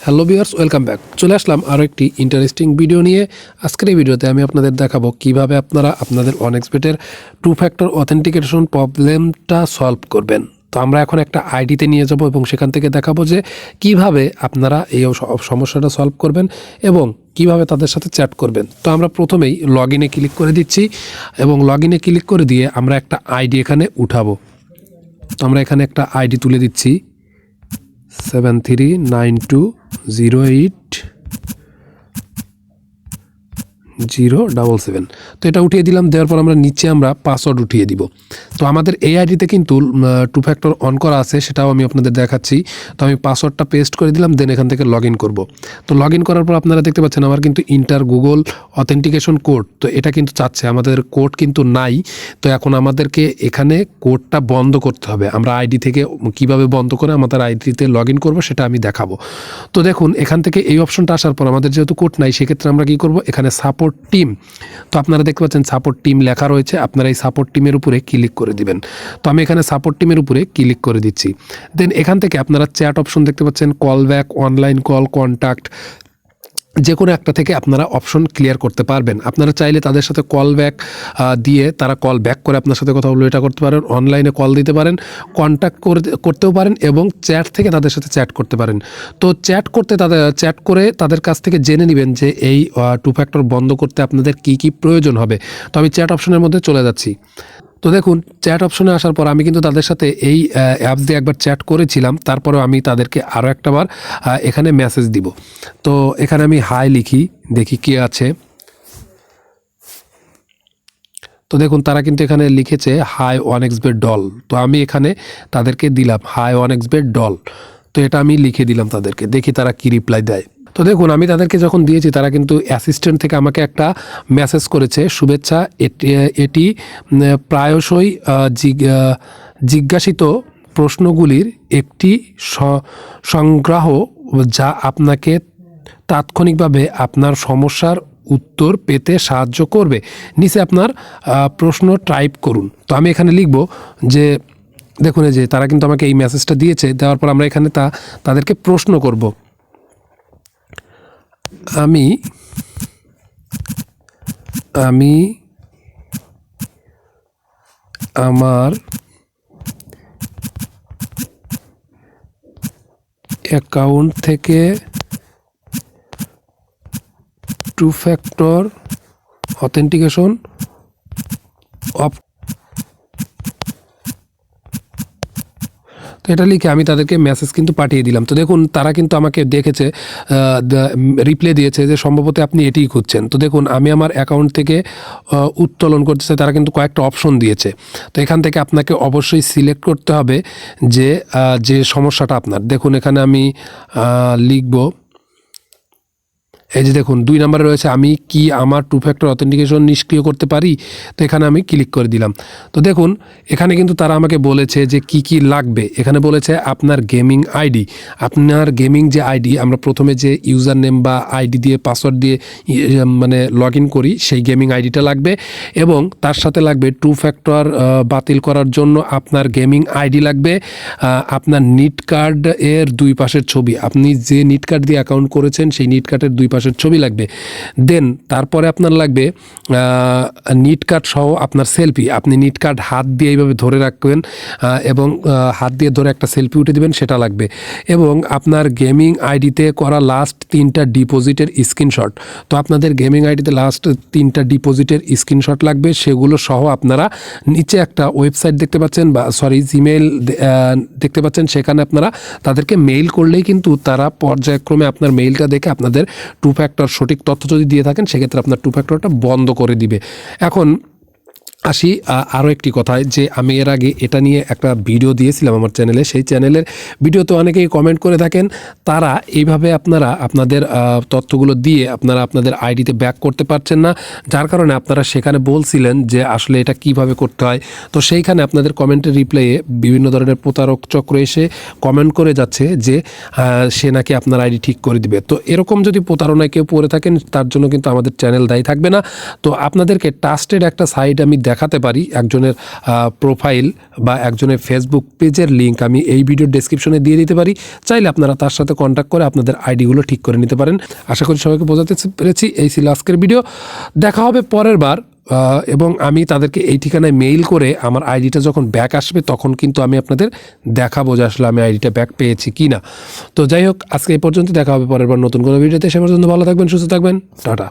Hello viewers, welcome back. চলে আসলাম আরও একটি ইন্টারেস্টিং ভিডিও নিয়ে। আজকের এই ভিডিওতে আমি আপনাদের দেখাবো কিভাবে আপনারা আপনাদের অনেক্সপেটের টু ফ্যাক্টর অথেন্টিকেশন প্রবলেমটা সলভ করবেন। তো আমরা এখন একটা আইডিতে নিয়ে যাব এবং সেখান থেকে দেখাবো যে কিভাবে আপনারা এই সমস্যাটা সলভ করবেন এবং কিভাবে তাদের সাথে চ্যাট করবেন। তো আমরা প্রথমেই লগ ইনে ক্লিক করে দিচ্ছি এবং লগ ইনে ক্লিক করে দিয়ে আমরা একটা আইডি এখানে উঠাবো। তো আমরা এখানে একটা আইডি তুলে দিচ্ছি 7392080077। তো এটা উঠিয়ে দিলাম। দেওয়ার পর আমরা নিচে আমরা পাসওয়ার্ড উঠিয়ে দিব। তো আমাদের এই আইডিতে কিন্তু টু ফ্যাক্টর অন করা আছে, সেটাও আমি আপনাদের দেখাচ্ছি। তো আমি পাসওয়ার্ডটা পেস্ট করে দিলাম, দেন এখান থেকে লগ ইন করবো। তো লগ ইন করার পর আপনারা দেখতে পাচ্ছেন আমার কিন্তু ইন্টার গুগল অথেন্টিকেশন কোড, তো এটা কিন্তু চাচ্ছে, আমাদের কোড কিন্তু নাই। তো এখন আমাদেরকে এখানে কোডটা বন্ধ করতে হবে। আমরা আইডি থেকে কিভাবে বন্ধ করে আমাদের আইডিতে লগ ইন করবো সেটা আমি দেখাবো। তো দেখুন, এখান থেকে এই অপশনটা আসার পর আমাদের যেহেতু কোড নাই, সেক্ষেত্রে আমরা কী করবো, এখানে সাপোর্ট টিম, তো আপনারা দেখতে পাচ্ছেন সাপোর্ট টিম লেখা রয়েছে। আপনারা এই সাপোর্ট টিমের উপরে ক্লিক করে দিবেন। তো আমি এখানে সাপোর্ট টিমের উপরে ক্লিক করে দিচ্ছি। দেন এখান থেকে আপনারা চ্যাট অপশন দেখতে পাচ্ছেন, call back, online call, contact, যে কোনো একটা থেকে আপনারা অপশন ক্লিয়ার করতে পারবেন। আপনারা চাইলে তাদের সাথে কল ব্যাক দিয়ে তারা কল ব্যাক করে আপনার সাথে কথা বলবে, এটা করতে পারেন। অনলাইনে কল দিতে পারেন, কন্ট্যাক্ট করতেও পারেন এবং চ্যাট থেকে তাদের সাথে চ্যাট করতে পারেন। তো চ্যাট করে তাদের কাছ থেকে জেনে নেবেন যে এই টু ফ্যাক্টর বন্ধ করতে আপনাদের কি কি প্রয়োজন হবে। তো আমি চ্যাট অপশনের মধ্যে চলে যাচ্ছি। তো দেখুন, চ্যাট অপশনে আসার পর আমি কিন্তু তাদের সাথে এই অ্যাপস দিয়ে একবার চ্যাট করেছিলাম। তারপরেও আমি তাদেরকে আরও একটাবার এখানে মেসেজ দিব। তো এখানে আমি হাই লিখি, দেখি কি আছে। তো দেখুন, তারা কিন্তু এখানে লিখেছে হাই OneXBet ডল। তো আমি এখানে তাদেরকে দিলাম হাই OneXBet ডল। তো এটা আমি লিখে দিলাম তাদেরকে, দেখি তারা কি রিপ্লাই দেয়। তো দেখুন, আমি তাদেরকে যখন দিয়েছি তারা কিন্তু অ্যাসিস্ট্যান্ট থেকে আমাকে একটা মেসেজ করেছে, শুভেচ্ছা, এটি প্রায়শই জিজ্ঞাসিত প্রশ্নগুলির একটি সংগ্রহ যা আপনাকে তাৎক্ষণিকভাবে আপনার সমস্যার উত্তর পেতে সাহায্য করবে। নিচে আপনার প্রশ্ন টাইপ করুন। তো আমি এখানে লিখব যে, দেখুন এই যে তারা কিন্তু আমাকে এই মেসেজটা দিয়েছে। দেওয়ার পর আমরা এখানে তাদেরকে প্রশ্ন করব। আমি আমার অ্যাকাউন্ট থেকে টু ফ্যাক্টর অথেন্টিকেশন অফ, তো এটা লিখে আমি তাদেরকে মেসেজ কিন্তু পাঠিয়ে দিলাম। তো দেখুন, তারা কিন্তু আমাকে দেখেছে, রিপ্লাই দিয়েছে যে সম্ভবত আপনি এটিই খুঁজছেন। তো দেখুন, আমি আমার অ্যাকাউন্ট থেকে উত্তোলন করতে চাই। তারা কিন্তু কয়েকটা অপশন দিয়েছে। তো এখান থেকে আপনাকে অবশ্যই সিলেক্ট করতে হবে যে সমস্যাটা আপনার। দেখুন, এখানে আমি লিখব, এই যে দেখুন 2 নম্বরে রয়েছে, আমি কি আমার টু ফ্যাক্টর অথেন্টিকেশন নিষ্ক্রিয় করতে পারি। তো এখানে আমি ক্লিক করে দিলাম। তো দেখুন, এখানে কিন্তু তারা আমাকে বলেছে যে কি কি লাগবে। এখানে বলেছে আপনার গেমিং আইডি, আপনার গেমিং যে আইডি, আমরা প্রথমে যে ইউজার নেম বা আইডি দিয়ে পাসওয়ার্ড দিয়ে মানে লগ ইন করি, সেই গেমিং আইডিটা লাগবে এবং তার সাথে লাগবে টু ফ্যাক্টর বাতিল করার জন্য আপনার গেমিং আইডি লাগবে, আপনার নিট কার্ড এর 2 পাশের ছবি, আপনি যে নিট কার্ড দিয়ে অ্যাকাউন্ট করেছেন সেই নিট কার্ডের 2 পাশের ছবি লাগবে। দেন তারপরে আপনার লাগবে নিট কার্ড সহ আপনার সেলফি। আপনি নিট কার্ড হাত দিয়ে এইভাবে ধরে রাখবেন এবং হাত দিয়ে ধরে একটা সেলফি উঠে দেবেন, সেটা লাগবে। এবং আপনার গেমিং আইডিতে করা লাস্ট 3টা ডিপোজিটের স্ক্রিনশট। তো আপনাদের গেমিং আইডিতে লাস্ট 3টা ডিপোজিটের স্ক্রিনশট লাগবে, সেগুলো সহ আপনারা নিচে একটা ওয়েবসাইট দেখতে পাচ্ছেন বা জিমেইল দেখতে পাচ্ছেন, সেখানে আপনারা তাদেরকে মেইল করলেই কিন্তু তারা পর্যায়ক্রমে আপনার মেইলটা দেখে আপনাদের টু ফ্যাক্টর সঠিক তথ্য যদি দিয়ে থাকেন, সেক্ষেত্রে আপনার টু ফ্যাক্টরটা বন্ধ করে দিবে। এখন আসি আরও একটি কথায়, যে আমি এর আগে এটা নিয়ে একটা ভিডিও দিয়েছিলাম আমার চ্যানেলে। সেই চ্যানেলের ভিডিওতে অনেকেই কমেন্ট করে থাকেন, তারা এইভাবে আপনারা আপনাদের তথ্যগুলো দিয়ে আপনারা আপনাদের আইডিতে ব্যাক করতে পারছেন না, যার কারণে আপনারা সেখানে বলছিলেন যে আসলে এটা কিভাবে করতে হয়। তো সেইখানে আপনাদের কমেন্টের রিপ্লাইয়ে বিভিন্ন ধরনের প্রতারক চক্র এসে কমেন্ট করে যাচ্ছে যে সে নাকি আপনার আইডি ঠিক করে দিবে। তো এরকম যদি প্রতারণায় কেউ পড়ে থাকেন, তার জন্য কিন্তু আমাদের চ্যানেল দায়ী থাকবে না। তো আপনাদেরকে ট্রাস্টেড একটা সাইট আমি দেখাতে পারি একজনের প্রোফাইল বা একজনের ফেসবুক পেজের লিঙ্ক আমি এই ভিডিওর ডেসক্রিপশনে দিয়ে দিতে পারি। চাইলে আপনারা তার সাথে কন্ট্যাক্ট করে আপনাদের আইডিগুলো ঠিক করে নিতে পারেন। আশা করি সবাইকে বোঝাতে পেরেছি। এই ছিল আজকের ভিডিও। দেখা হবে পরের বার। এবং আমি তাদেরকে এই ঠিকানায় মেইল করে আমার আইডিটা যখন ব্যাক আসবে তখন কিন্তু আমি আপনাদের দেখাবো যে আসলে আমি আইডিটা ব্যাক পেয়েছি কি না। তো যাই হোক, আজকে এই পর্যন্ত। দেখা হবে পরের বার নতুন কোনো ভিডিওতে। সে পর্যন্ত ভালো থাকবেন, সুস্থ থাকবেন। টাটা।